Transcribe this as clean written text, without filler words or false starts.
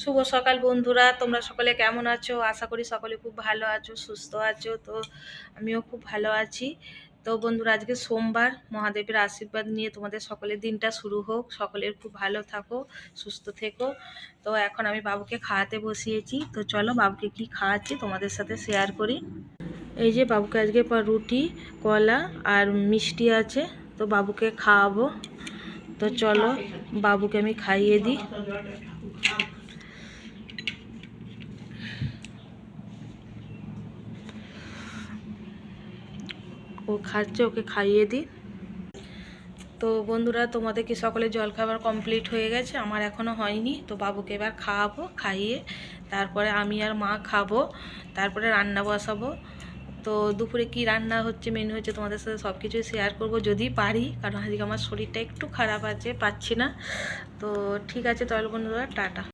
শুভ সকাল বন্ধুরা, তোমরা সকলে কেমন আছো? আশা করি সকলে খুব ভালো আছো, সুস্থ আছো। তো আমিও খুব ভালো আছি। তো বন্ধুরা, আজকে সোমবার, মহাদেবের আশীর্বাদ নিয়ে তোমাদের সকলের দিনটা শুরু হোক। সকলের খুব ভালো থাকো, সুস্থ থেকো। তো এখন আমি বাবুকে খাওয়াতে বসিয়েছি। তো চলো বাবুকে কি খাওয়াচ্ছি তোমাদের সাথে শেয়ার করি। এই যে বাবুকে আজকে রুটি, কলা আর মিষ্টি আছে, তো বাবুকে খাওয়াবো। তো চলো বাবুকে আমি খাইয়ে দিই। ও খাচ্ছে, ওকে খাইয়ে দিই। তো বন্ধুরা, তোমাদের কি সকলে জলখাবার কমপ্লিট হয়ে গেছে? আমার এখনও হয়নি। তো বাবুকে এবার খাওয়াবো, খাইয়ে তারপরে আমি আর মা খাবো, তারপরে রান্না বসাবো। তো দুপুরে কি রান্না হচ্ছে, মেনু হচ্ছে, তোমাদের সাথে সব কিছুই শেয়ার করবো যদি পারি, কারণ আজকে আমার শরীরটা একটু খারাপ আছে, পাচ্ছি না। তো ঠিক আছে তাহলে বন্ধুরা, টাটা।